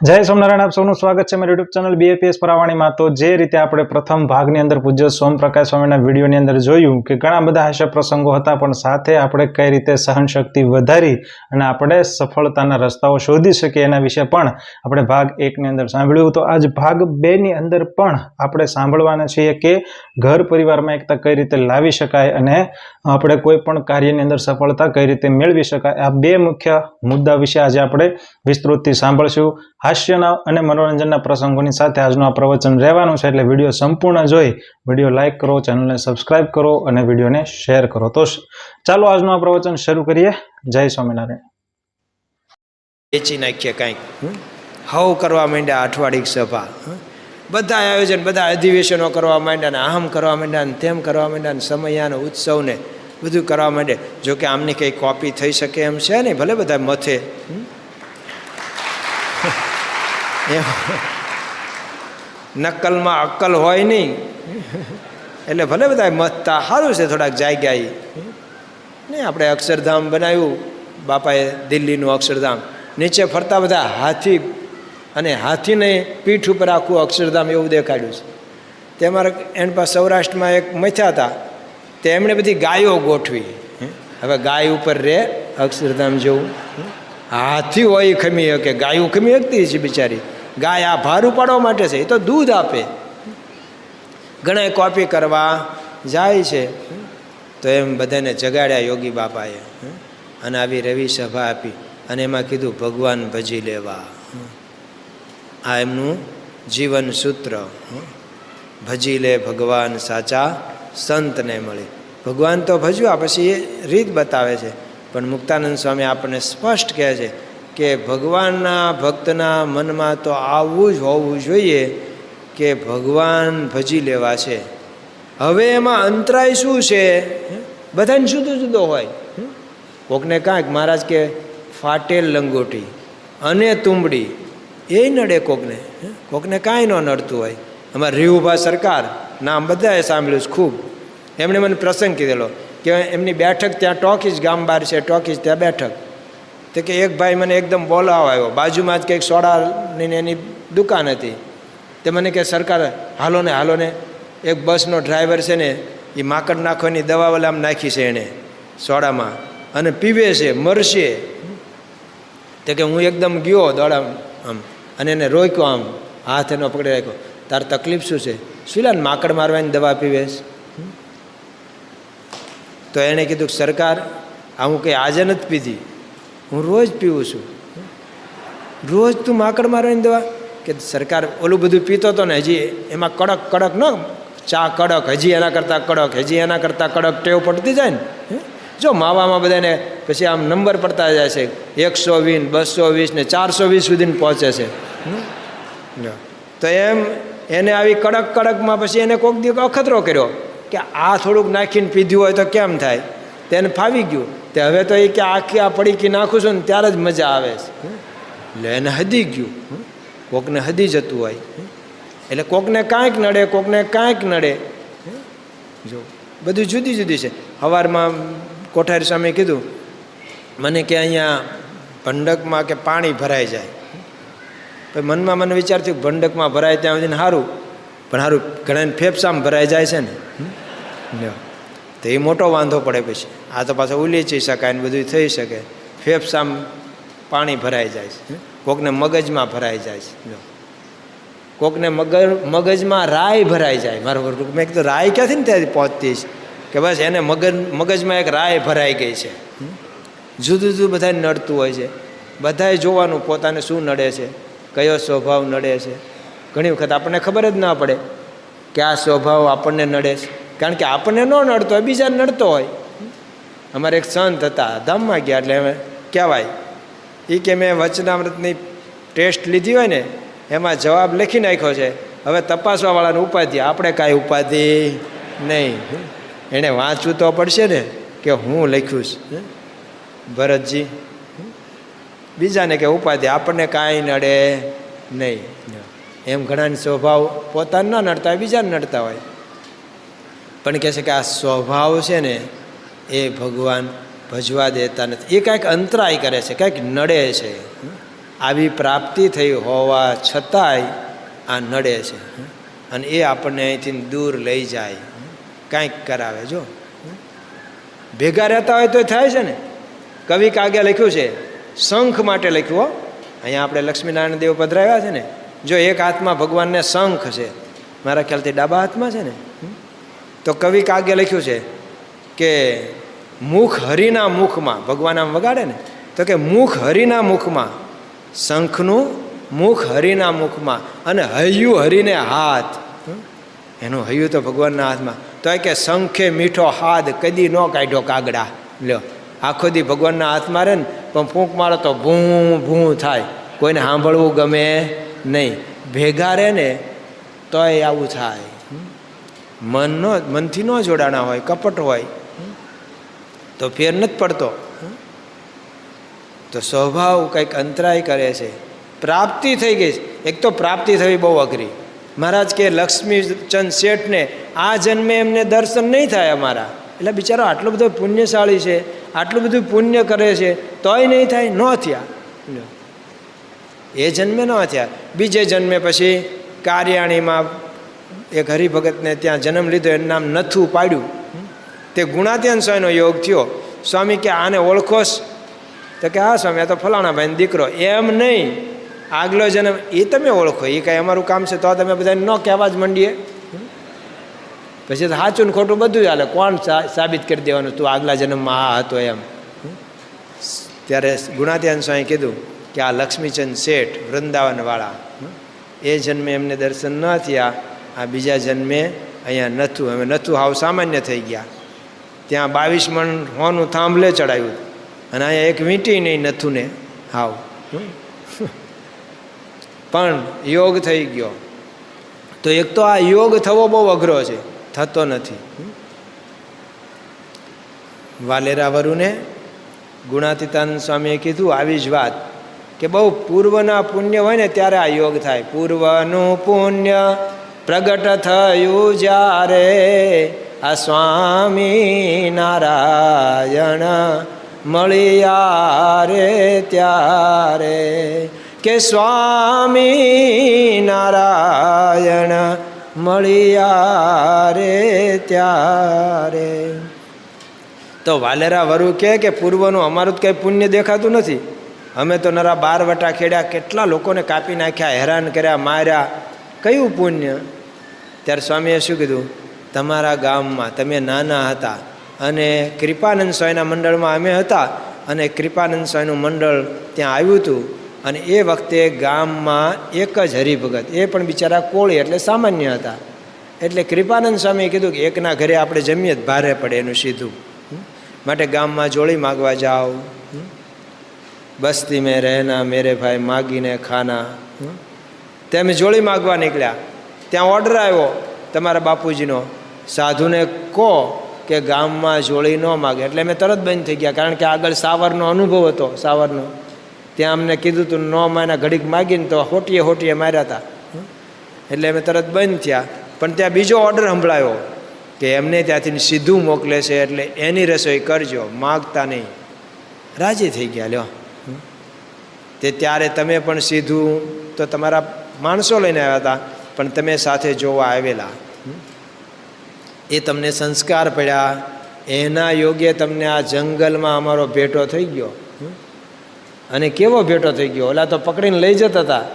જય સોમનારાયણ, આપ સૌનું સ્વાગત છે મારી યુટ્યુબ ચેનલ BAPS પરાવાણીમાં। તો જે રીતે આપણે પ્રથમ ભાગની અંદર પૂજ્ય સોમપ્રકાશ સ્વામીના વિડીયોની અંદર જોયું કે ઘણા બધા હાસ્ય પ્રસંગો હતા, પણ સાથે આપણે કઈ રીતે સહનશક્તિ વધારી અને આપણે સફળતાના રસ્તાઓ શોધી શકીએ એના વિશે પણ આપણે ભાગ 1 ની અંદર સાંભળ્યું। તો આજ ભાગ 2 ની અંદર પણ આપણે સાંભળવાના છીએ કે ઘર પરિવારમાં એકતા કઈ રીતે લાવી શકાય અને આપણે કોઈ પણ કાર્યની અંદર સફળતા કઈ રીતે મેળવી શકાય। આ બે મુખ્ય મુદ્દા વિશે આજે આપણે વિસ્તૃતથી સાંભળશું। હાસ્યના અને મનોરંજનના પ્રસંગોની સાથે આજનું આ પ્રવચન રહેવાનું છે, એટલે વિડીયો સંપૂર્ણ જોઈ વિડીયો લાઇક કરો, ચેનલને સબસ્ક્રાઇબ કરો અને વિડીયોને શેર કરો। તો ચાલો આજનું આ પ્રવચન શરૂ કરીએ। જય સ્વામિનારાયણ। વેચી નાખીએ કંઈક હવ કરવા માંડ્યા, અઠવાડિક સભા, બધા આયોજન, બધા અધિવેશનો કરવા માંડ્યા ને આમ કરવા માંડ્યા ને તેમ કરવા માંડ્યા ને સમયાને ઉત્સવને બધું કરવા માંડે। જોકે આમની કંઈ કોપી થઈ શકે એમ છે નહીં, ભલે બધા મથે નકલમાં અક્કલ હોય નહીં, એટલે ભલે બધા મથતા સારું છે, થોડાક જાગ્યા નહીં। આપણે અક્ષરધામ બનાવ્યું બાપાએ, દિલ્હીનું અક્ષરધામ, નીચે ફરતા બધા હાથી અને હાથીને પીઠ ઉપર આખું અક્ષરધામ એવું દેખાડ્યું છે। તે અમારા એની પાસે સૌરાષ્ટ્રમાં એક મથ્યા હતા, તે એમણે બધી ગાયો ગોઠવી। હવે ગાય ઉપર રે અક્ષરધામ જેવું, હાથી હોય ખમી શકે, ગાયું ખમી શકતી છે બિચારી। ગાય આ ભાર ઉપાડવા માટે છે, એ તો દૂધ આપે। ઘણા કોપી કરવા જાય છે, તો એમ બધાને જગાડ્યા યોગી બાપાએ અને આવી રવિ સભા આપી અને એમાં કીધું ભગવાન ભજી લેવા। આ એમનું જીવન સૂત્ર, ભજી લે ભગવાન સાચા સંતને મળે। ભગવાન તો ભજવા પછી એ રીત બતાવે છે, પણ મુક્તાનંદ સ્વામી આપણને સ્પષ્ટ કહે છે કે ભગવાનના ભક્તના મનમાં તો આવું જ હોવું જોઈએ કે ભગવાન ભજી લેવા છે। હવે એમાં અંતરાય શું છે? બધાને જુદો જુદો હોય। કોકને કાંઈક મહારાજ કે ફાટેલ લંગોટી અને તુંબડી એ નડે, કોકને કાંઈ ન નડતું હોય। અમારા રીહુભા સરકાર નામ બધાએ સાંભળ્યું છે ખૂબ, એમણે મને પ્રસંગ કીધેલો કે એમની બેઠક ત્યાં ટોકીજ ગામ બહાર છે, ટોકીજ ત્યાં બેઠક, તો કે એક ભાઈ મને એકદમ બોલાવા આવ્યો, બાજુમાં જ કંઈક સોડાની એની દુકાન હતી। તે મને કે સરકાર હાલો ને એક બસનો ડ્રાઈવર છે ને એ માકડ નાખવાની દવા આમ નાખી છે એણે સોડામાં અને પીવે છે, મરશે। તો કે હું એકદમ ગયો દોડા આમ અને એને રોક્યો, આમ હાથ એનો પકડી રાખ્યો, તાર તકલીફ શું છે? શું માકડ મારવાની દવા પીવે છે? તો એણે કીધું સરકાર આ હું કંઈ આજે નથી પીધી, હું રોજ પીવું છું। રોજ તું માકડ મારવાની દવા? કે સરકાર ઓલું બધું પીતો હતો ને, હજી એમાં કડક ન ચા, કડક હજી એના કરતાં કડક, હજી એના કરતાં કડક ટેવ પડતી જાય ને। જો માવામાં બધાને પછી આમ નંબર પડતા જાય છે, 120, 220 ને 420 સુધીને પહોંચે છે। તો એમ એને આવી કડકમાં પછી એને કોઈક દિવસ અખતરો કર્યો કે આ થોડુંક નાખીને પીધું હોય તો કેમ થાય? તેને ફાવી ગયું, તે હવે તો એ કે આખી આ પડીકી નાખું છું ને ત્યારે જ મજા આવે છે। એટલે એને હદી ગયું, કોકને હદી જતું હોય, એટલે કોકને કાંઈક નડે, કોકને કાંઈક નડે। જો બધું જુદી જુદી છે। સવારમાં કોઠારી સ્વામીએ કીધું મને કે અહીંયા ભંડકમાં કે પાણી ભરાઈ જાય, તો મનમાં મને વિચાર થયું ભંડકમાં ભરાય ત્યાં સુધીને સારું, પણ સારું ઘણાને ફેફસામાં ભરાઈ જાય છે ને, તો એ મોટો વાંધો પડે પછી। આ તો પાછા ઉલીચી શકાય ને બધું થઈ શકે। ફેફસામાં પાણી ભરાઈ જાય છે, કોકને મગજમાં ભરાઈ જાય છે, કોકને મગજમાં રાય ભરાઈ જાય। મારો મેં કીધું રાય ક્યાંથી ને ત્યાંથી પહોંચતી છે? કે બસ એને મગજમાં એક રાય ભરાઈ ગઈ છે। જુદું જુદું બધાને નડતું હોય છે, બધાએ જોવાનું પોતાને શું નડે છે, કયો સ્વભાવ નડે છે। ઘણી વખત આપણને ખબર જ ના પડે કે આ સ્વભાવ આપણને નડે છે, કારણ કે આપણને ન નડતો હોય, બીજાને નડતો હોય। અમારે એક સંત હતા, ધામમાં ગયા એટલે હવે કહેવાય એ કે મેં વચનામૃતની ટેસ્ટ લીધી હોય ને એમાં જવાબ લખી નાખ્યો છે, હવે તપાસવાવાળાને ઉપાધિ, આપણે કાંઈ ઉપાધિ નહીં। એણે વાંચવું તો પડશે ને કે હું લખ્યું છે ભરતજી, બીજાને કે ઉપાધિ, આપણને કાંઈ નડે નહીં। એમ ઘણાને સ્વભાવ પોતાને ન નડતા હોય, બીજાને નડતા હોય, પણ કહે છે કે આ સ્વભાવ છે ને એ ભગવાન ભજવા દેતા નથી, એ કાંઈક અંતરાય કરે છે, કાંઈક નડે છે। આવી પ્રાપ્તિ થઈ હોવા છતાંય આ નડે છે અને એ આપણને અહીંથી દૂર લઈ જાય, કાંઈક કરાવે. જો ભેગા રહેતા હોય તો થાય છે ને. કવિ કાગે લખ્યું છે, શંખ માટે લખ્યું હો. અહીંયા આપણે લક્ષ્મીનારાયણ દેવ પધરાવ્યા છે ને, જો એક હાથમાં ભગવાનને શંખ છે, મારા ખ્યાલથી ડાબા હાથમાં છે ને, તો કવિ કાગે લખ્યું છે કે મુખ હરિના મુખમાં, ભગવાન આમ વગાડે ને તો કે મુખ હરિના મુખમાં, શંખનું મુખ હરિના મુખમાં અને હૈયું હરિને હાથ. એનું હૈયું તો ભગવાનના હાથમાં. તો કે શંખે મીઠો હાથ કદી ન કાઢ્યો કાગડા. લ્યો, આખો દી ભગવાનના હાથમાં રહે ને પણ ફૂંક મારો તો ભૂં ભૂં થાય, કોઈને સાંભળવું ગમે નહીં. ભેગા રહે ને તોય આવું થાય. મનથી ન જોડાણા હોય, કપટ હોય તો ફેર નથી પડતો. તો સ્વભાવ કંઈક અંતરાય કરે છે. પ્રાપ્તિ થઈ ગઈ છે. એક તો પ્રાપ્તિ થવી બહુ અઘરી. મહારાજ કે લક્ષ્મીચંદ શેઠને આ જન્મે એમને દર્શન નહીં થાય અમારા. એટલે બિચારો આટલો બધો પુણ્યશાળી છે, આટલું બધું પુણ્ય કરે છે, તોય નહીં થાય. ન થયા, એ જન્મે ન થયા. બીજે જન્મે પછી કાર્યાણીમાં એક હરિભગતને ત્યાં જન્મ લીધો, એનું નામ નથુ પાડ્યું. તે ગુણાત્યન સ્વામીનો યોગ થયો. સ્વામી કે આને ઓળખોશ? તો કે હા સ્વામી, આ તો ફલાણા ભાઈનો દીકરો. એમ નહીં, આગલો જન્મ એ તમે ઓળખો, એ કાંઈ અમારું કામ છે તો તમે બધાને ન કહેવા જ માંડીએ. પછી તો સાચું ને ખોટું બધું ચાલે. કોણ સાબિત કરી દેવાનું તું આગલા જન્મમાં આ હતો એમ? ત્યારે ગુણાત્યન સ્વામી કીધું કે આ લક્ષ્મીચંદ શેઠ વૃંદાવનવાળા, એ જન્મે એમને દર્શન ન થયા. આ બીજા જન્મે અહીંયા નથુ. હવે નથુ હાવ સામાન્ય થઈ ગયા. ત્યાં 22 મણ હોનું થાંભલે ચડાવ્યું અને અહીંયા એક વીંટી નહીં નથુને હાવ. પણ યોગ થઈ ગયો. તો એક તો આ યોગ થવો બહુ અઘરો છે, થતો નથી. વાલેરા વરુને ગુણાતીતાનંદ સ્વામીએ કીધું આવી જ વાત કે બહુ પૂર્વના પુણ્ય હોય ને ત્યારે આ યોગ થાય. પૂર્વનું પુણ્ય પ્રગટ થયું જ્યારે આ સ્વામી નારાયણ મળ્યા રે ત્યારે, કે સ્વામી નારાયણ મળ્યા રે ત્યારે. તો વાલેરા વરુ કે પૂર્વનું અમારું તો કંઈ પુણ્ય દેખાતું નથી. અમે તો નરા 12 વટા ખેડ્યા, કેટલા લોકોને કાપી નાખ્યા, હેરાન કર્યા, માર્યા, કયું પુણ્ય? ત્યારે સ્વામીએ શું કીધું? તમારા ગામમાં તમે નાના હતા અને કૃપાનંદ સ્વામીના મંડળમાં અમે હતા અને કૃપાનંદ સ્વામીનું મંડળ ત્યાં આવ્યું હતું અને એ વખતે ગામમાં એક જ હરિભગત, એ પણ બિચારા કોળી એટલે સામાન્ય હતા. એટલે કૃપાનંદ સ્વામીએ કીધું કે એકના ઘરે આપણે જમીએ જ ભારે પડે એનું સીધું, માટે ગામમાં જોડી માગવા જાઓ. બસ્તી મેં રહેના મેરે ભાઈ માગીને ખાના. તેમ જોડી માગવા નીકળ્યા. ત્યાં ઓર્ડર આવ્યો તમારા બાપુજીનો, સાધુને કહો કે ગામમાં જોડી ન માગે. એટલે અમે તરત બંધ થઈ ગયા, કારણ કે આગળ સાવરનો અનુભવ હતો. સાવરનો ત્યાં અમને કીધું તું 9 મહિના ઘડીક માગીને તો હોટીએ હોટીએ માર્યા હતા. એટલે અમે તરત બંધ થયા. પણ ત્યાં બીજો ઓર્ડર સંભળાયો કે એમને ત્યાંથી સીધું મોકલે છે, એટલે એની રસોઈ કરજો, માગતા નહીં. રાજી થઈ ગયા. લ્યો, તે ત્યારે તમે પણ સીધું તો તમારા માણસો લઈને આવ્યા હતા, પણ તમે સાથે જોવા આવેલા, એ તમને સંસ્કાર પડ્યા, એના યોગ્ય તમને આ જંગલમાં અમારો ભેટો થઈ ગયો. અને કેવો ભેટો થઈ ગયો! ઓલા તો પકડીને લઈ જતા હતા.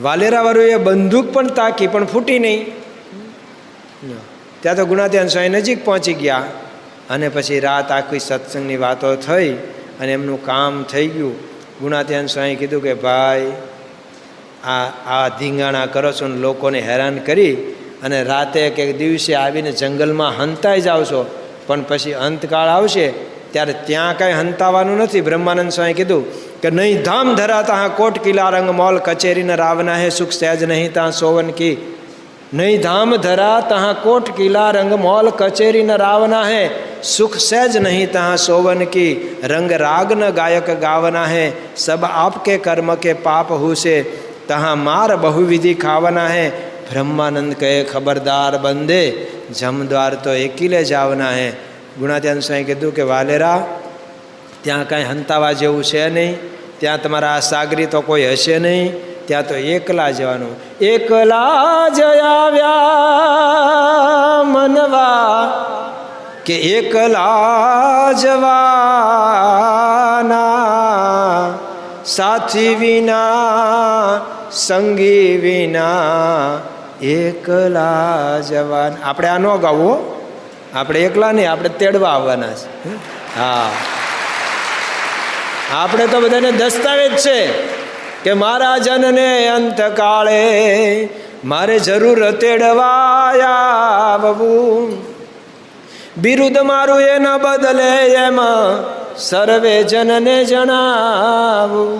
વાલેરાવાળુએ બંદૂક પણ તાકી પણ ફૂટી નહીં. ત્યાં તો ગુણાત્યાન સ્વામી નજીક પહોંચી ગયા અને પછી રાત આખી સત્સંગની વાતો થઈ અને એમનું કામ થઈ ગયું. ગુણાત્યાન સ્વામી કીધું કે ભાઈ આ ધીંગાણા કરો છો ને લોકોને હેરાન કરી અને રાતે કે દિવસે આવીને જંગલમાં હંતાઈ જાઓ છો, પણ પછી અંતકાળ આવશે ત્યારે ત્યાં કાંઈ હંતાવાનું નથી. બ્રહ્માનંદ સ્વામી કીધું કે નહીં ધામ ધરાતા હા કોટ કિલા રંગ મોલ કચેરીને રાવના હે સુખ સહેજ નહીં ત્યાં સોવન કી. નહીં ધામ ધરા તहाँ कोट किला रंग मौल कचेरी न रावना है सुख सहज नहीं तहाँ सोवन की रंग राग न गायक गावना है सब आपके कर्म के पाप हुसे तहाँ मार बहुविधि खावना है. ब्रह्मानंद कहे खबरदार बंदे जमद्वार तो एकीले जावना है. गुणात्यान स्वामी कीधुं के वालेरा ત્યાં કાંઈ હંતાવા જેવું છે નહીં, ત્યાં તમારા આ સાગરી તો કોઈ હશે નહીં, ત્યાં તો એકલા જવાનું. એકલા જ આવ્યા મનવા કે એકલા જવાના, સાથી વિના સંગી વિના એકલા જવાન. આપણે આ ન ગાવું, આપણે એકલા નહીં, આપણે તેડવા આવવાના છે. હા, આપણે તો બધાને દસ્તાવેજ છે કે મારા જનને અંતકાળે મારે જરૂર તેડવાયા આવવું. બિરુદ મારું એ ન બદલે એમાં સર્વે જનને જણાવું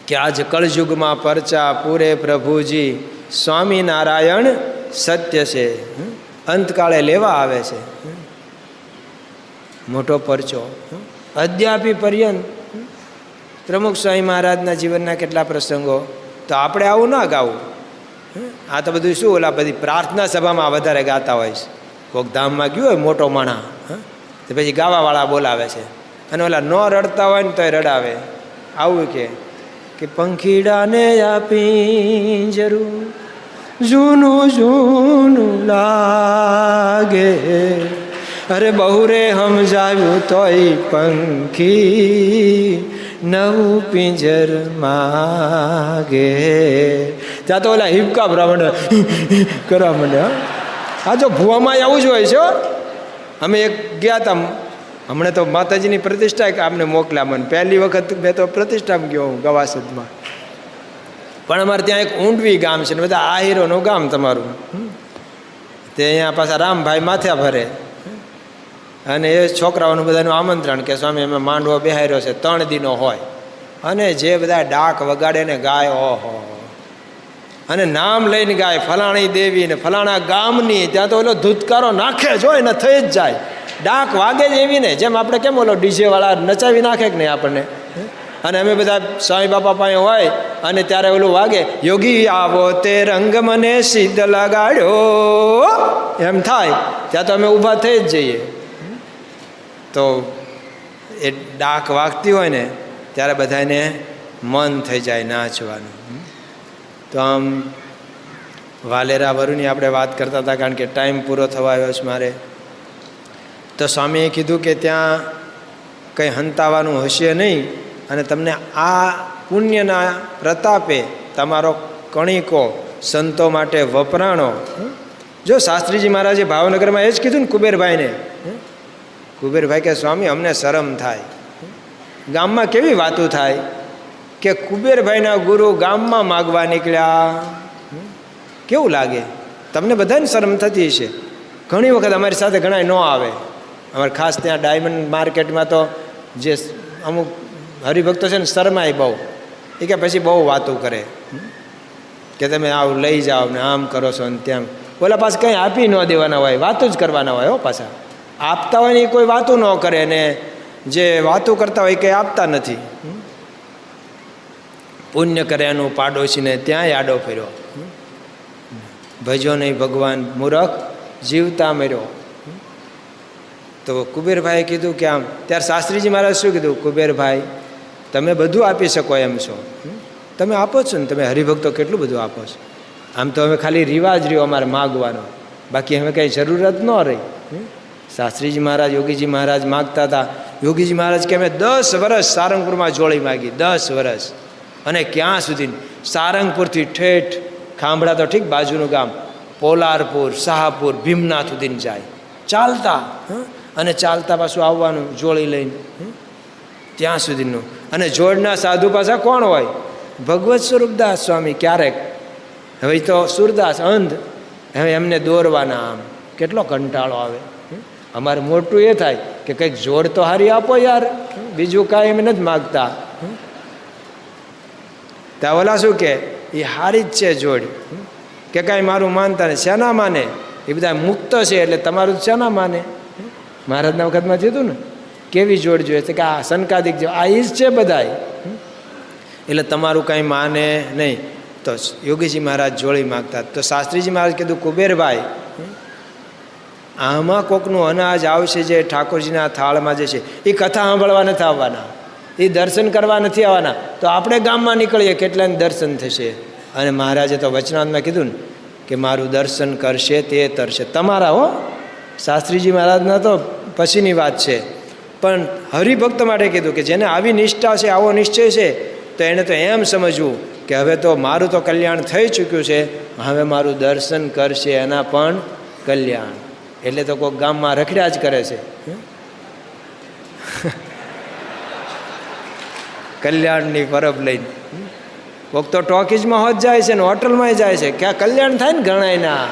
કે આજ કળયુગમાં પરચા પૂરે પ્રભુજી સ્વામિનારાયણ સત્ય છે. અંતકાળે લેવા આવે છે મોટો પરચો. અદ્યાપી પર્યંત પ્રમુખ સ્વામી મહારાજના જીવનના કેટલા પ્રસંગો, તો આપણે આવું ના ગાવું. આ તો બધું શું ઓલા બધી પ્રાર્થના સભામાં વધારે ગાતા હોય છે. કોઈક ધામમાં ગયું હોય મોટો માણા, તો પછી ગાવાવાળા બોલાવે છે, અને ઓલા ન રડતા હોય ને તોય રડાવે. આવું કે પંખીડાને આપી જરૂર જૂનું જૂનું લાગે, અરે બહુ રે સમજાવ્યું તોય પંખી નવું પિંજર માગે. ત્યાં તો ઓલા હિપકા બ્રાહ્મણ કરવા માંડે. હા, જો ભુવામાં આવું જ હોય છે. અમે એક ગયા હતા હમણાં, તો માતાજીની પ્રતિષ્ઠા કે આમને મોકલ્યા મને. પહેલી વખત મેં તો પ્રતિષ્ઠામાં ગયો હું ગવાસદમાં. પણ અમારે ત્યાં એક ઊંડવી ગામ છે ને બધા આહીરોનું ગામ તમારું. તે અહીંયા પાછા રામભાઈ માથ્યા ભરે, અને એ છોકરાઓનું બધાનું આમંત્રણ કે સ્વામી અમે માંડવો બેહાર્યો છે, 3 દિનો હોય. અને જે બધા ડાક વગાડે ને ગાય, ઓહો, અને નામ લઈને ગાય ફલાણી દેવી ને ફલાણા ગામની. ત્યાં તો ઓલો ધૂતકારો નાખે જ હોય ને થઈ જ જાય. ડાક વાગે જ એવી ને જેમ આપણે કેમ ઓલો ડીજેવાળા નચાવી નાખે કે નહીં આપણને. અને અમે બધા સ્વામી બાપા પાસે હોય અને ત્યારે ઓલું વાગે, યોગી આવો તે રંગ મને સિદ્ધ લગાડ્યો, એમ થાય. ત્યાં તો અમે ઊભા થઈ જ જઈએ. તો એ ડાક વાગતી હોય ને ત્યારે બધાને મન થઈ જાય નાચવાનું. તો આમ વાલેરા વરુની આપણે વાત કરતા હતા, કારણ કે ટાઈમ પૂરો થવા આવ્યો છે મારે. તો સ્વામીએ કીધું કે ત્યાં કંઈ હંતાવાનું હશે નહીં, અને તમને આ પુણ્યના પ્રતાપે તમારો કણિકો સંતો માટે વપરાણો. જો શાસ્ત્રીજી મહારાજે ભાવનગરમાં એ જ કીધું ને કુબેરભાઈને. કુબેરભાઈ કે સ્વામી અમને શરમ થાય. ગામમાં કેવી વાતો થાય કે કુબેરભાઈના ગુરુ ગામમાં માગવા નીકળ્યા. કેવું લાગે તમને? બધાને શરમ થતી હશે. ઘણી વખત અમારી સાથે ઘણા ન આવે. અમારે ખાસ ત્યાં ડાયમંડ માર્કેટમાં તો જે અમુક હરિભક્તો છે ને શરમાય બહુ. એ કે પછી બહુ વાતો કરે કે તમે આવું લઈ જાઓ ને આમ કરો છો ને તેમ. ઓલા પાસે કંઈ આપી ન દેવાના હોય, વાતો જ કરવાના હોય. હો, પાછા આપતા હોય ને કોઈ વાતો ન કરે, ને જે વાતો કરતા હોય કંઈ આપતા નથી. પુણ્ય કરે એનું પાડોશીને ત્યાંય આડો ફેર્યો. ભજો નહીં ભગવાન મૂરખ જીવતા મર્યો. તો કુબેરભાઈએ કીધું કે આમ. ત્યારે શાસ્ત્રીજી મહારાજ શું કીધું? કુબેરભાઈ તમે બધું આપી શકો એમ છો, તમે આપો છો ને, તમે હરિભક્તો કેટલું બધું આપો છો. આમ તો હવે ખાલી રિવાજ રહ્યો અમારે માગવાનો, બાકી હવે કંઈ જરૂરત ન રહી. શાસ્ત્રીજી મહારાજ, યોગીજી મહારાજ માગતા હતા. યોગીજી મહારાજ કે અમે 10 વર્ષ સારંગપુરમાં જોડી માગી, 10 વર્ષ. અને ક્યાં સુધી? સારંગપુરથી ઠેઠ ખાંભળા તો ઠીક બાજુનું ગામ, પોલારપુર, શાહપુર, ભીમનાથ સુધી જાય ચાલતા. અને ચાલતા પાછું આવવાનું જોડી લઈને ત્યાં સુધીનું. અને જોડના સાધુ પાછા કોણ હોય? ભગવત સ્વરૂપદાસ સ્વામી. ક્યારેક હવે તો સુરદાસ અંધ, હવે એમને દોરવાના. આમ કેટલો કંટાળો આવે. અમારે મોટું એ થાય કે કંઈક જોડ તો હારી આપો યાર, બીજું કાંઈ એમ નથી માગતા. ત્યાં ઓલા શું કે એ હારી જ છે જોડ, કે કાંઈ મારું માનતા ને શેના માને? એ બધા મુક્ત છે એટલે તમારું શેના માને? મહારાજના વખતમાં થયું ને કેવી જોડ જોઈએ છે કે આ સંકાદિક જો આ ઈ જ છે બધાય, એટલે તમારું કાંઈ માને નહીં. તો યોગીજી મહારાજ જોડી માગતા. તો શાસ્ત્રીજી મહારાજ કીધું કુબેરભાઈ આમાં કોકનું અનાજ આવશે જે ઠાકોરજીના થાળમાં જે છે એ કથા સાંભળવા નથી આવવાના, એ દર્શન કરવા નથી આવવાના. તો આપણે ગામમાં નીકળીએ કેટલાને દર્શન થશે. અને મહારાજે તો વચનામૃતમાં કીધું ને કે મારું દર્શન કરશે તે તરશે. તમારા હો, શાસ્ત્રીજી મહારાજના તો પછીની વાત છે, પણ હરિભક્ત માટે કીધું કે જેને આવી નિષ્ઠા છે, આવો નિશ્ચય છે, તો એણે તો એમ સમજવું કે હવે તો મારું તો કલ્યાણ થઈ ચૂક્યું છે, હવે મારું દર્શન કરશે એના પણ કલ્યાણ. એટલે તો કોઈ ગામમાં રખડ્યા જ કરે છે, કલ્યાણની પરબ લઈને. કોક તો ટોકીઝમાં હોત જાય છે ને હોટલમાં જાય છે, ક્યાં કલ્યાણ થાય ને ઘણાયના.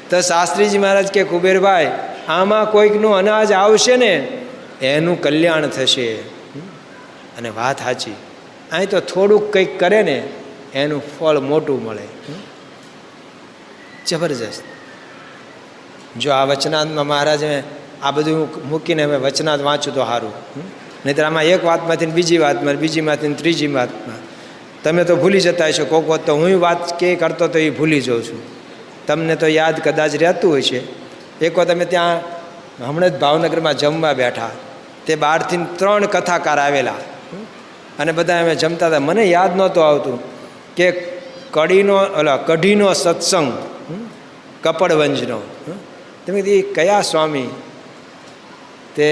તો શાસ્ત્રીજી મહારાજ કે કુબેરભાઈ, આમાં કોઈકનું અનાજ આવશે ને એનું કલ્યાણ થશે. અને વાત સાચી, અહીં તો થોડુંક કંઈક કરે ને એનું ફળ મોટું મળે, જબરજસ્ત. જો આ વચનાંતમાં મહારાજે આ બધું મૂકીને હવે વચનાંત વાંચું તો સારું, નહીંતર આમાં એક વાતમાંથી બીજી વાતમાં, બીજીમાંથી ત્રીજી વાતમાં તમે તો ભૂલી જતા હશો. કોક વખત તો હું વાત કે કરતો તો એ ભૂલી જાઉં છું, તમને તો યાદ કદાચ રહેતું હોય છે. એક વખત અમે ત્યાં હમણાં જ ભાવનગરમાં જમવા બેઠા, તે બહારથી 3 કથાકાર આવેલા અને બધા અમે જમતા હતા. મને યાદ નહોતું આવતું કે કઢીનો સત્સંગ કપડવંજનો, તમે કીધું કયા સ્વામી? તે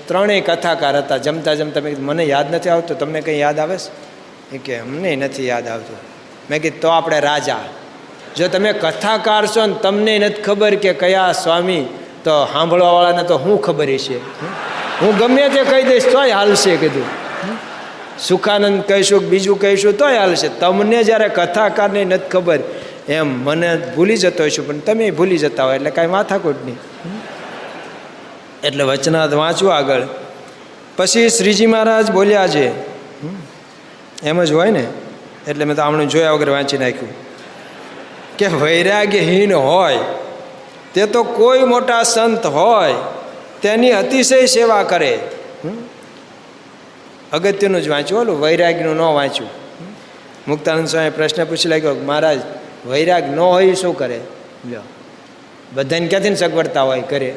3 કથાકાર હતા. જમતા જમતા મેં કીધું મને યાદ નથી આવતું, તમને કંઈ યાદ આવે છે? એ કે અમને નથી યાદ આવતું. મેં કીધું તો આપણે રાજા, જો તમે કથાકાર છો ને તમને નથી ખબર કે કયા સ્વામી, તો સાંભળવાવાળાને તો શું ખબર છે? હું ગમે તે કહી દઈશ તોય હાલશે. કીધું સુખાનંદ કહીશું, બીજું કહીશું તોય હાલશે. તમને જ્યારે કથાકારને નથી ખબર, એમ મને ભૂલી જતો હશું, પણ તમે ભૂલી જતા હોય એટલે કાંઈ માથાકૂટ નહીં. એટલે વચનાંત વાંચવું આગળ. પછી શ્રીજી મહારાજ બોલ્યા છે, એમ જ હોય ને, એટલે મેં તો આમણું જોયા વગર વાંચી નાખ્યું કે વૈરાગ્યહીન હોય તે તો કોઈ મોટા સંત હોય તેની અતિશય સેવા કરે. અગત્યનું જ વાંચ્યું, ઓલું વૈરાગ્યનું ન વાંચ્યું. મુક્તાનંદ સ્વામી પ્રશ્ન પૂછી લાગ્યો, મહારાજ વૈરાગ ન હોય શું કરે? લ્યો, બધાને ક્યાંથી સગવડતા હોય? કરે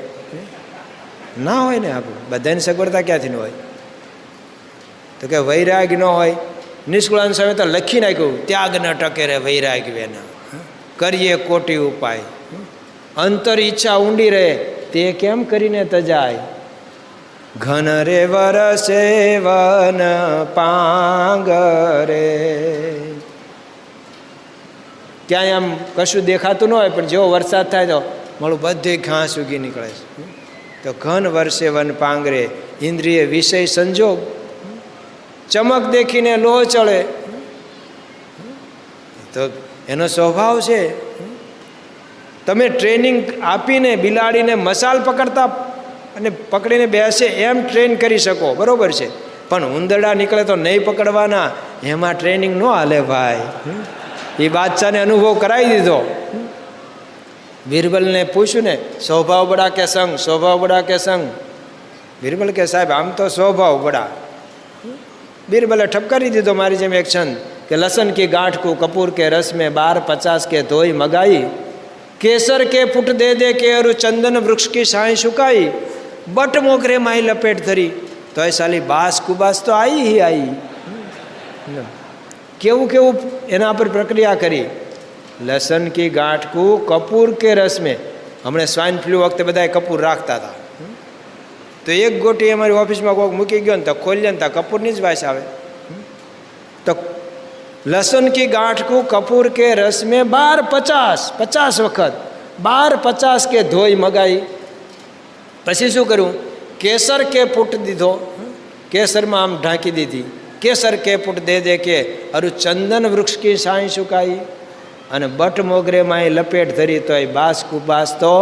ના હોય ને, આપણું બધાની સગવડતા ક્યાંથી ન હોય? તો કે વૈરાગ ન હોય. નિષ્કુળાનંદ સ્વામી તો લખી નાખ્યું, ત્યાગ ન ટકે રે વૈરાગ વેના, કરીએ કોટી ઉપાય, અંતર ઈચ્છા ઊંડી રહે તે કેમ કરીને તજાય. ઘન રે વરસે વન પાંગરે. ક્યાંય આમ કશું દેખાતું ન હોય, પણ જેવો વરસાદ થાય તો મારું બધે ઘાસ ઉગી નીકળે છે. તો ઘન વર્ષે વન પાંગરે, ઇન્દ્રિય વિષય સંજોગ, ચમક દેખીને લોહ ચડે. તો એનો સ્વભાવ છે. તમે ટ્રેનિંગ આપીને બિલાડીને મસાલ પકડતા અને પકડીને બેસે એમ ટ્રેન કરી શકો, બરાબર છે, પણ ઉંદરડા નીકળે તો નહીં પકડવાના, એમાં ટ્રેનિંગ ન હાલે ભાઈ. એ બાદશાહને અનુભવ કરાવી દીધો. બિરબલને પૂછ્યું ને, સ્વભાવ બડા કે સંગ, સ્વભાવ બડા કે સંગ? બિરબલ કે સાહેબ આમ તો સ્વભાવ બડા. બિરબલે ઠપકારી દીધો મારી જેમ એક છંદ કે લસન की गांठ को कपूर के रस में 12-50 के धोई मगाई, केसर के फुट दे दे के अरु चंदन वृक्ष की छाई सुकाई, बट मोगरे माई लपेट धरी, तो ऐ साली बास कुबास तो आई ही आई. केवुं केवुं एना पर प्रक्रिया કરી. લસન કી ગાંઠ કો કપૂર કે રસ મેં, હમણાં સ્વાઇન ફ્લૂ વખતે બધાએ કપૂર રાખતા હતા, તો એક ગોટી અમારી ઓફિસમાં કોઈક મૂકી ગયો ને તો ખોલીએ ને તો કપૂરની જ વાસ આવે. તો લસન કી ગાંઠ કો કપૂર કે રસ મેં 12-50 વખત 12-50 કે ધોઈ મગાઈ. પછી શું કર્યું? કેસર કે પુટ દીધો, કેસરમાં આમ ઢાંકી દીધી. કેસર કે પુટ દે દે કે અરુ ચંદન વૃક્ષ કી છાઈ સુકાઈ, અને બટ મોગરેમાં એ લપેટ ધરી તો એ બાસ કુબાસ તો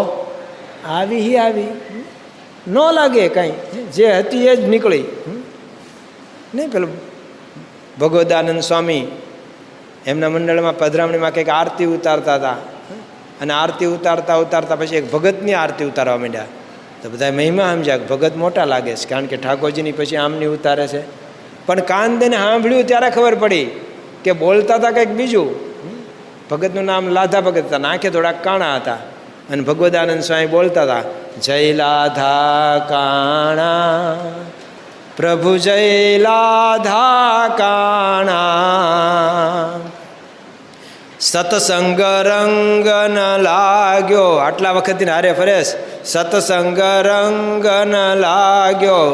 આવી હી આવી. ન લાગે કાંઈ, જે હતી એ જ નીકળી. નહીં પેલું ભગવદાનંદ સ્વામી એમના મંડળમાં પધરામણીમાં કંઈક આરતી ઉતારતા હતા, અને આરતી ઉતારતા ઉતારતા પછી એક ભગતની આરતી ઉતારવા માંડ્યા. તો બધા મહિમા સમજ્યા કે ભગત મોટા લાગે છે, કારણ કે ઠાકોરજીની પછી આમની ઉતારે છે. પણ કાન દઈને સાંભળ્યું ત્યારે ખબર પડી કે બોલતા હતા કંઈક બીજું. ભગતનું નામ લાધા ભગત હતા, આંખે થોડાક કાણા હતા. અને ભગવદાનંદ સ્વામી બોલતા હતા, જય લાધા કાણા પ્રભુ, જય લાધા કાણા, સતસંગ રંગ ન લાગ્યો. આટલા વખતથી હારે ફરેશ, સતસંગ રંગ ન લાગ્યો,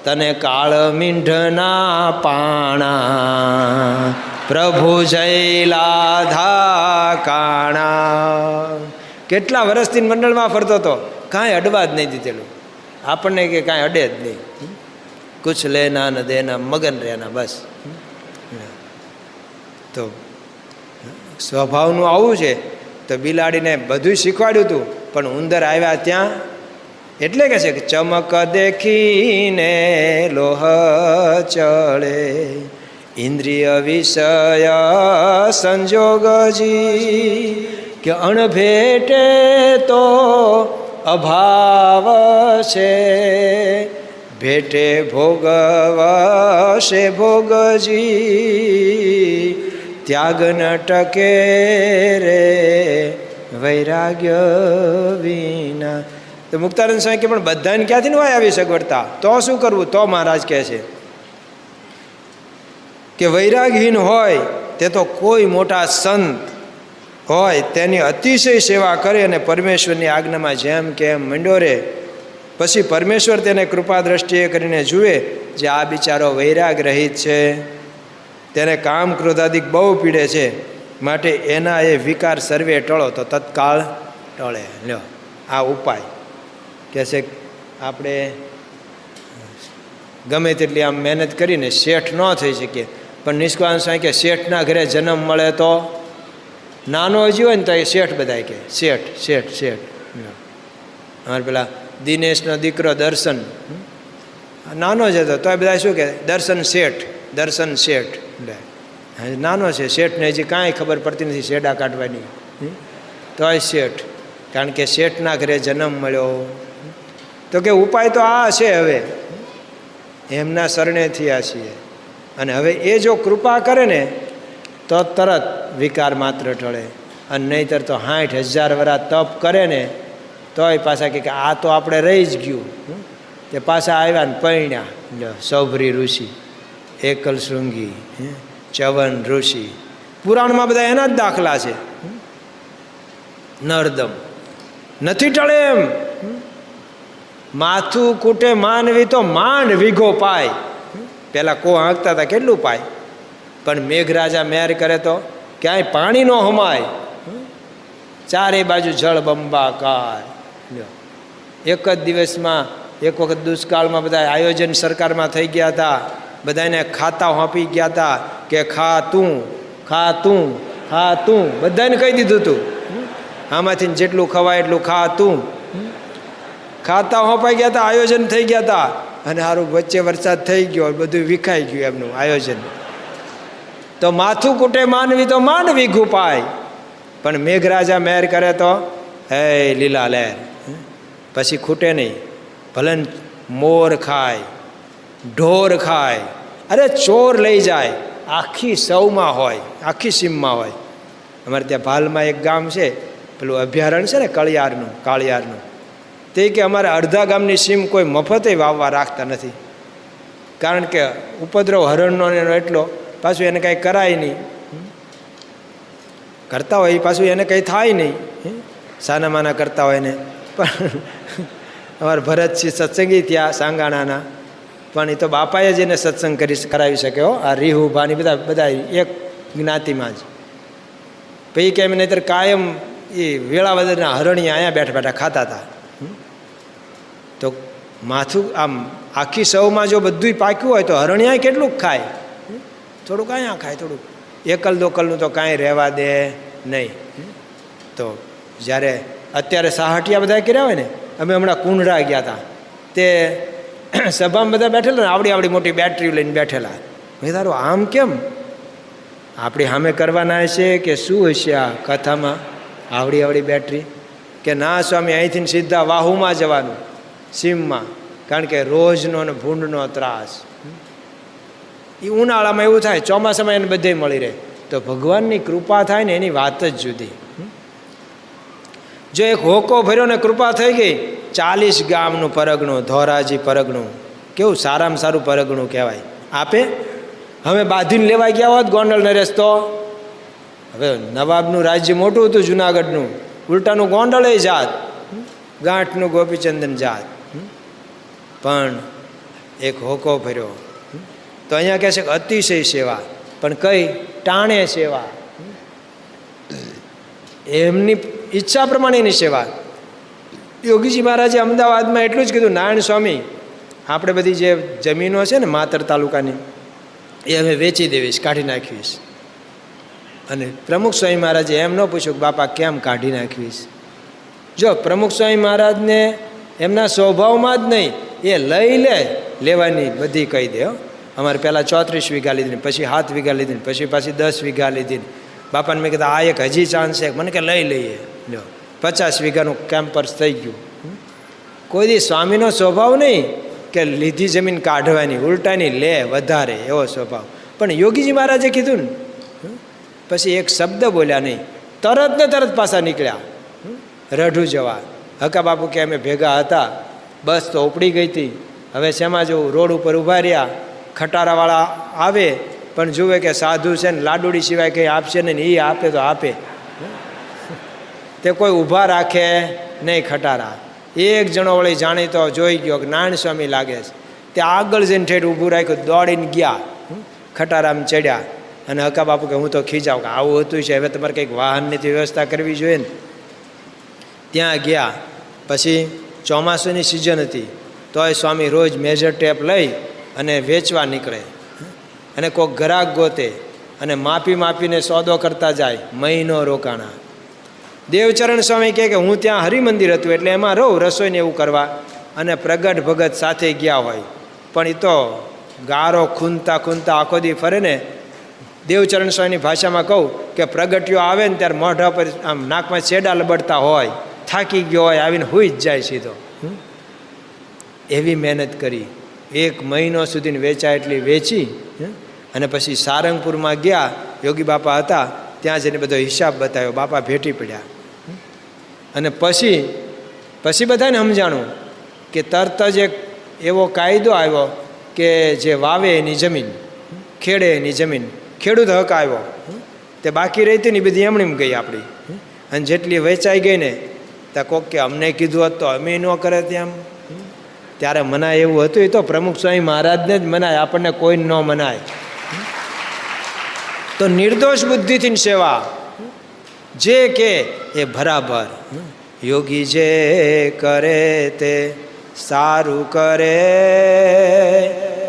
તને કાળ મીંઢના પાણા, પ્રભુ જય લાધા કાણા. કેટલા વર્ષથી મંડળમાં ફરતો હતો, કાંઈ અડવા જ નહીં દીધેલું આપણને, કે કાંઈ અડે જ નહીં. કુછ લેના ન દેના, મગન રહેના, બસ. તો સ્વભાવનું આવું છે. તો બિલાડીને બધું શીખવાડ્યું હતું, પણ ઉંદર આવ્યા ત્યાં એટલે કે છે કે ચમક દેખીને લોહ ચડે, ઇન્દ્રિય વિષય સંજોગજી, કે અણભેટે તો અભાવ છે, ભેટે ભોગવશે ભોગજી, ત્યાગ ન ટકે રે વૈરાગ્ય વિના. તો મુક્તાનંદ સ્વામી કે પણ બધાને ક્યાંથી ન હોય આવી સગવડતા, તો શું કરવું? તો મહારાજ કહે છે કે વૈરાગહીન હોય તે તો કોઈ મોટા સંત હોય તેની અતિશય સેવા કરે અને પરમેશ્વરની આજ્ઞામાં જેમ કેમ મંડ્યો રહે, પછી પરમેશ્વર તેને કૃપા દ્રષ્ટિએ કરીને જુએ, જે આ બિચારો વૈરાગ રહિત છે, તેને કામ ક્રોધાદિક બહુ પીડે છે, માટે એના એ વિકાર સર્વે ટળો તો તત્કાળ ટળે. લ્યો આ ઉપાય કહે છે. આપણે ગમે તેટલી આમ મહેનત કરીને શેઠ ન થઈ શકીએ, પણ નિષ્કાળ સ્વામી કે શેઠના ઘરે જન્મ મળે તો નાનો હજી હોય ને તો એ શેઠ બધા કે શેઠ શેઠ શેઠ. અમારે પેલા દિનેશનો દીકરો દર્શન નાનો જ હતો, તો એ બધા શું કે દર્શન શેઠ, દર્શન શેઠ. નાનો છે, શેઠને હજી કાંઈ ખબર પડતી નથી શેડા કાઢવાની, તો એ શેઠ, કારણ કે શેઠના ઘરે જન્મ મળ્યો. તો કે ઉપાય તો આ છે, હવે એમના શરણે થયા છીએ, અને હવે એ જો કૃપા કરે ને તો તરત વિકાર માત્ર ટળે, અને નહીંતર તો 60,000 વર્ષ તપ કરે ને તોય પાછા કે આ તો આપણે રહી જ ગયું. તે પાછા આવ્યા ને પૈણ્યા. સૌભરી ઋષિ, એકલ શૃંગી, ચવન ઋષિ, પુરાણમાં બધા એના જ દાખલા છે. નર્દમ નથી ટળે એમ, માથું કૂટે માનવી તો માંડ વીઘો પાય. પેલા કો હાંકતા હતા કેટલું પાય, પણ મેઘરાજા મેર કરે તો ક્યાંય પાણી ન હમાય, ચારે બાજુ જળ બંબાકાર. એક જ દિવસમાં એક વખત દુષ્કાળમાં બધા આયોજન સરકારમાં થઈ ગયા હતા, બધાને ખાતા હોંપી ગયા હતા કે ખા તું ખા તું ખા તું, બધાને કહી દીધું હતું આમાંથી જેટલું ખવાય એટલું ખા તું. ખાતા હોંપાઈ ગયા હતા, આયોજન થઈ ગયા હતા, અને સારું વચ્ચે વરસાદ થઈ ગયો, બધું વિખાઈ ગયું એમનું આયોજન. તો માથું કૂટે માનવી તો માંડ વીઘું પાય, પણ મેઘરાજા મહેર કરે તો હે લીલા લહેર, પછી ખૂટે નહીં. ભલે મોર ખાય, ઢોર ખાય, અરે ચોર લઈ જાય, આખી સૌમાં હોય, આખી સીમમાં હોય. અમારે ત્યાં ભાલમાં એક ગામ છે, પેલું અભયારણ્ય છે ને કળિયારનું, કાળિયારનું, તે કે અમારે અડધા ગામની સીમ કોઈ મફતે વાવવા રાખતા નથી, કારણ કે ઉપદ્રવ હરણનો એટલો, પાછું એને કાંઈ કરાય નહીં, કરતા હોય પાછું એને કંઈ થાય નહીં, સાના માના કરતા હોય ને. પણ અમારા ભરતસિંહ સત્સંગી થયા સાંગાણાના, પણ એ તો બાપાએ જ એને સત્સંગ કરાવી શક્યો. આ રીહુભાની બધા એક જ્ઞાતિમાં જ. પછી કે એમ નહીંતર કાયમ એ વેળાવદરના હરણીયા અહીંયા બેઠા બેઠા ખાતા હતા. તો માથું આમ આખી સૌમાં જો બધું પાક્યું હોય તો હરણિયા કેટલુંક ખાય, થોડુંક અહીંયા ખાય, થોડુંક એકલ દોકલનું તો કાંઈ રહેવા દે નહીં. તો જ્યારે અત્યારે સાહટિયા બધા કર્યા હોય ને, અમે હમણાં કુંડરા ગયા હતા, તે સભામાં બધા બેઠેલા ને આવડી આવડી મોટી બેટરી લઈને બેઠેલા. મેં તારું આમ કેમ, આપણી સામે કરવાના હશે કે શું હશે આ કથામાં આવડી આવડી બેટરી? કે ના સ્વામી, અહીંથી સીધા વાહુમાં જવાનું, સીમમાં, કારણ કે રોજનો ને ભૂંડનો ત્રાસ. એ ઉનાળામાં એવું થાય, ચોમાસામાં એને બધે મળી રહે, તો ભગવાનની કૃપા થાય ને એની વાત જ જુદી. જો એક હોકો ભર્યો ને કૃપા થઈ ગઈ, 40 ગામનું પરગણું, ધોરાજી પરગણું, કેવું સારામાં સારું પરગણું કહેવાય. આપે હવે બાંધીને લેવા ગયા હોત ગોંડલ નરેશ તો હવે નવાબનું રાજ્ય મોટું હતું જુનાગઢનું, ઉલટાનું ગોંડલે જાત, ગાંઠનું ગોપીચંદન જાત. પણ એક હોકો ભર્યો. તો અહીંયા કહે છે કે અતિશય સેવા, પણ કઈ ટાણે સેવા, એમની ઈચ્છા પ્રમાણેની સેવા. યોગીજી મહારાજે અમદાવાદમાં એટલું જ કીધું, નારાયણ સ્વામી આપણે બધી જે જમીનો છે ને માતર તાલુકાની એ અમે વેચી દેવીશ, કાઢી નાખીશ. અને પ્રમુખ સ્વામી મહારાજે એમ ન પૂછ્યું કે બાપા કેમ કાઢી નાખવીશ. જો પ્રમુખ સ્વામી મહારાજને એમના સ્વભાવમાં જ નહીં, એ લઈ લેવાની બધી કહી દે. અમારે પહેલાં 34 વીઘા લીધી, પછી 7 વીઘા લીધી, પછી 10 વીઘા લીધી. બાપાને મેં કીધું આ એક હજી ચાન્સ છે, મને કે લઈ લઈએ. લો 50 વીઘાનું કેમ્પસ થઈ ગયું. કોઈ દી સ્વામીનો સ્વભાવ નહીં કે લીધી જમીન કાઢવાની, ઉલટાની લે વધારે, એવો સ્વભાવ. પણ યોગીજી મહારાજે કીધું ને, પછી એક શબ્દ બોલ્યા નહીં, તરત ને તરત પાછા નીકળ્યા રઢું જવા. હકા બાપુ કે અમે ભેગા હતા, બસ તો ઉપડી ગઈ હતી, હવે શેમાં જવું, રોડ ઉપર ઊભા રહ્યા. ખટારાવાળા આવે પણ જુએ કે સાધુ છે ને લાડુડી સિવાય કંઈ આપશે ને, એ આપે તો આપે, તે કોઈ ઊભા રાખે નહીં. ખટારા એક જણો વળી જાણીતો જોઈ ગયો કે નારાયણ સ્વામી લાગે છે, તે આગળ જઈને ઠેઠ ઊભું રાખ્યું, દોડીને ગયા, ખટારામાં ચડ્યા. અને હકા બાપુ કે હું તો ખીજાવ કે આવું હતું છે, હવે તમારે કંઈક વાહનની વ્યવસ્થા કરવી જોઈએ ને. ત્યાં ગયા. પછી ચોમાસુની સિઝન હતી, તોય સ્વામી રોજ મેજર ટેપ લઈ અને વેચવા નીકળે. અને કોઈક ગ્રાહક ગોતે અને માપીને સોદો કરતા જાય. મહિનો રોકાણા. દેવચરણ સ્વામી કહે કે હું ત્યાં હરિમંદિર હતું એટલે એમાં રહું, રસોઈને એવું કરવા. અને પ્રગટ ભગત સાથે ગયા હોય, પણ એ તો ગારો ખૂંદતા આખો દી ફરે ને. દેવચરણ સ્વામીની ભાષામાં કહું કે પ્રગટ્યો આવે ને ત્યારે મોઢા પર આમ નાકમાં છેડા લબડતા હોય, થાકી ગયો હોય, આવીને હુઈ જ જાય સીધો. એવી મહેનત કરી, 1 મહિનો સુધી વેચાય એટલી વેચી. અને પછી સારંગપુરમાં ગયા, યોગી બાપા હતા, ત્યાં જઈને બધો હિસાબ બતાવ્યો. બાપા ભેટી પડ્યા. અને પછી બધાને સમજાણું કે તરત જ એક એવો કાયદો આવ્યો કે જે વાવે એની જમીન, ખેડે એની જમીન, ખેડૂત હક આવ્યો. તે બાકી રહેતી ને એ બધી એમણી ગઈ આપણી. અને જેટલી વેચાઈ ગઈ ને ત્યાં કોક કે અમને કીધું હોત તો અમે ન કરે ત્યાં. ત્યારે મનાય એવું હતું, એ તો પ્રમુખ સ્વામી મહારાજને જ મનાય, આપણને કોઈ ન મનાય. તો નિર્દોષ બુદ્ધિથી સેવા, જે કે એ બરાબર. યોગી જે કરે તે સારું કરે,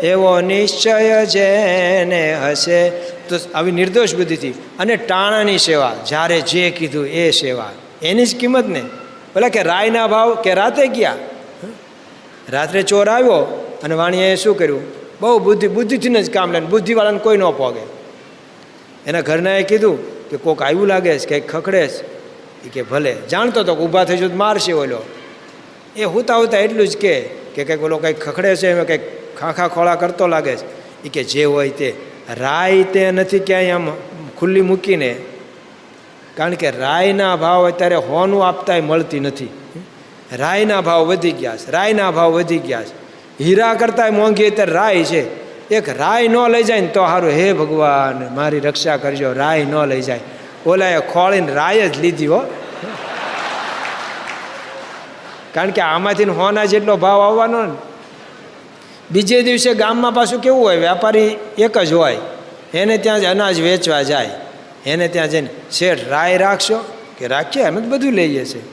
એવો નિશ્ચય જેને હશે. તો આવી નિર્દોષ બુદ્ધિથી અને ટાણાની સેવા, જ્યારે જે કીધું એ સેવા, એની જ કિંમત ને. ભલે કે રાયના ભાવ કે રાતે ગયા, રાત્રે ચોર આવ્યો અને વાણીએ શું કર્યું, બહુ બુદ્ધિથી જ કામ લે, બુદ્ધિવાળાને કોઈ ન પોગે. એના ઘરનાએ કીધું કે કોક આવ્યું લાગે છે, કંઈક ખખડે છે. એ કે ભલે, જાણતો તો ઊભા થઈ જતો મારશે ઓલો. એ હુતા એટલું જ કે કંઈક ઓલો કંઈક ખખડે છે, એમાં કંઈક ખાખા ખોળા કરતો લાગે છે. એ કે જે હોય તે, રાય તે નથી ક્યાંય આમ ખુલ્લી મૂકીને, કારણ કે રાયના ભાવ અત્યારે હોનું આપતાય મળતી નથી. રાયના ભાવ વધી ગયા છે, હીરા કરતાંય મોંઘી અત્યારે રાય છે. એક રાય ન લઈ જાય ને તો સારું, હે ભગવાન મારી રક્ષા કરજો, રાય ન લઈ જાય. ઓલાએ ખોળીને રાય જ લીધી હો, કારણ કે આમાંથી હોના જેટલો ભાવ આવવાનો ને. બીજે દિવસે ગામમાં પાછું કેવું હોય, વેપારી એક જ હોય, એને ત્યાં જ અનાજ વેચવા જાય. એને ત્યાં જઈને શેઠ રાય રાખશો કે રાખીએ, અમે તો બધું લઈએ છીએ,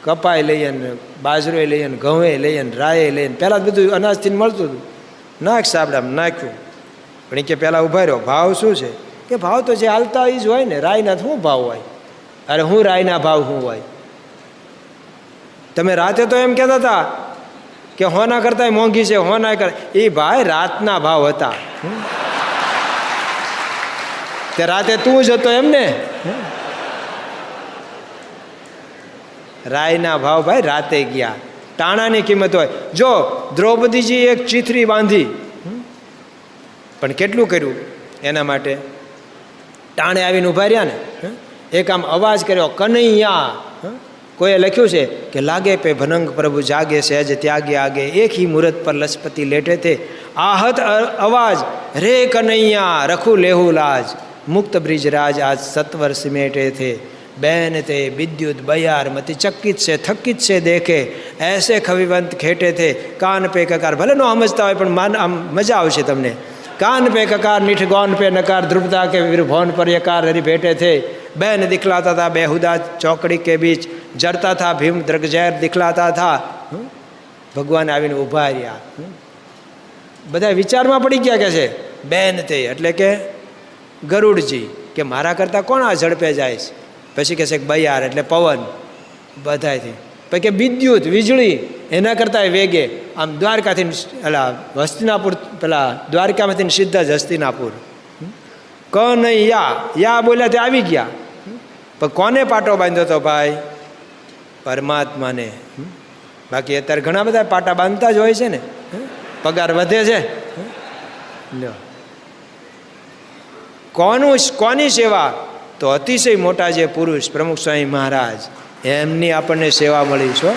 કપાઈ લઈએ ને, બાજરોય લઈએ ને, ઘઉં લઈએ ને, રાય લઈએ ને. પહેલાં બધું અનાજથી મળતું હતું. નાખ સાબડામાં નાખ્યું, પણ એ કે પહેલાં ઊભા રહ્યો, ભાવ શું છે? કે ભાવ તો જે હાલતા એ જ હોય ને, રાયના શું ભાવ હોય? અરે હું રાયના ભાવ શું હોય? તમે રાતે તો એમ કહેતા હતા કે હોના કરતા મોંઘી છે, હોના કર. એ ભાઈ રાતના ભાવ હતા. તે રાતે તું જ હતો એમને. રાયના ભાવ ભાઈ રાતે ગયા. ટાણાની કિંમત હોય. જો દ્રૌપદીજી એક ચીથરી બાંધી, પણ કેટલું કર્યું એના માટે? ટાણે આવીને ઊભા રહ્યા ને, એક આમ અવાજ કર્યો કનૈયા. કોઈએ લખ્યું છે કે લાગે પે ભનંગ પ્રભુ જાગે સહેજ ત્યાગે આગે, એક ही मुहूर्त पर लजपति लेटे थे, आहत आवाज रे कन्हैया रखू लेहू लाज, मुक्त ब्रिजराज आज सत्वर सिमेटे थे, बैन थे विद्युत बयार मति चकित से थकित से देखे, ऐसे खविवंत खेटे थे, कान पे ककार. भले नो समजता હોય પણ મજા આવશે તમને. कान पे ककार मीठ गौन पे नकार, ध्रुवता के वीर भवन पर यकार हरि भेटे थे, बैन दिखलाता था बेहुदा चौकड़ी के बीच, जरता था भीम द्रगजैर दिखलाता था. ભગવાન આવીને ઊભા રહ્યા. બધા વિચારમાં પડી ગયા કે છે બેન તે એટલે કે ગરુડજી, કે મારા કરતાં કોણ આ ઝડપે જાય છે. પછી કહે છે કે બયાર એટલે પવન બધાથી. પછી કે વિદ્યુત વીજળી એના કરતાં વેગે. આમ દ્વારકાથી પેલા હસ્તિનાપુર, પેલા દ્વારકામાંથી સીધા જ હસ્તિનાપુર. કનૈયા યા બોલ્યા તે આવી ગયા. પણ કોને પાટો બાંધ્યો હતો ભાઈ? પરમાત્માને. બાકી અત્યારે ઘણા બધા પાટા બાંધતા જ હોય છે ને, પગાર વધે છે. કોની સેવા? તો અતિશય મોટા જે પુરુષ પ્રમુખ સ્વામી મહારાજ, એમની આપણને સેવા મળી છે,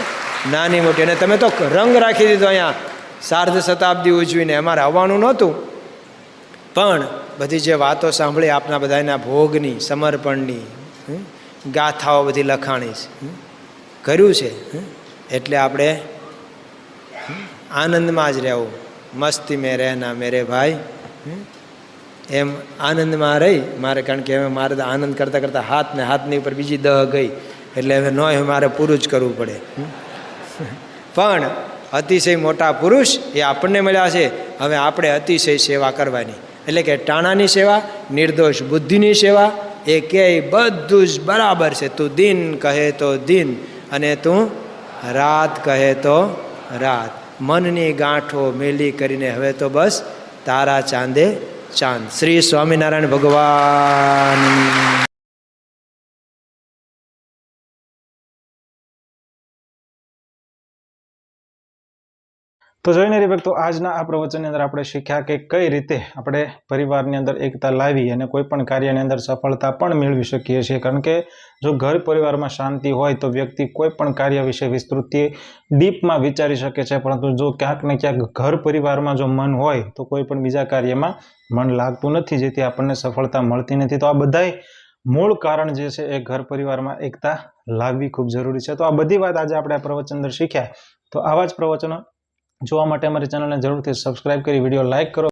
નાની મોટી. અને તમે તો રંગ રાખી દીધો અહીંયા સાર્ધ શતાબ્દી ઉજવીને. અમારે આવવાનું નહોતું, પણ બધી જે વાતો સાંભળી આપના બધાના ભોગની, સમર્પણની ગાથાઓ બધી લખાણી છે, કર્યું છે. એટલે આપણે આનંદમાં જ રહેવું. મસ્તી મેં રહેના મેરે ભાઈ, એમ આનંદમાં રહી મારે. કારણ કે હવે મારે આનંદ કરતાં કરતાં હાથને હાથની ઉપર બીજી દહ ગઈ, એટલે હવે નોય મારે પૂરું જ કરવું પડે. પણ અતિશય મોટા પુરુષ એ આપણને મળ્યા છે. હવે આપણે અતિશય સેવા કરવાની, એટલે કે ટાણાની સેવા, નિર્દોષ બુદ્ધિની સેવા, એ કે બધું જ બરાબર છે. તું દિન કહે તો દિન, અને તું રાત કહે તો રાત. મનની ગાંઠો મેલી કરીને હવે તો બસ તારા ચાંદે ચાંદ. શ્રી સ્વામિનારાયણ ભગવાન. તો જોઈને રે ભક્તો, આજના આ પ્રવચનની અંદર આપણે શીખ્યા કે કઈ રીતે આપણે પરિવારની અંદર એકતા લાવી અને કોઈ પણ કાર્યની અંદર સફળતા પણ મેળવી શકીએ છીએ. કારણ કે જો ઘર પરિવારમાં શાંતિ હોય તો વ્યક્તિ કોઈ પણ કાર્ય વિશે વિસ્તૃત ડીપમાં વિચારી શકે છે. પરંતુ જો ક્યાંક ને ક્યાંક ઘર પરિવારમાં જો મન હોય તો કોઈ પણ બીજા કાર્યમાં મન લાગતું નથી, જેથી આપણને સફળતા મળતી નથી. તો આ બધાય મૂળ કારણ જે છે એ ઘર પરિવારમાં એકતા લાવવી ખૂબ જરૂરી છે. તો આ બધી વાત આજે આપણે આ પ્રવચન અંદર શીખ્યા. તો આવા જ પ્રવચનો જોવા માટે અમારી ચેનલને જરૂરથી સબસ્ક્રાઇબ કરી વિડીયો લાઇક કરો.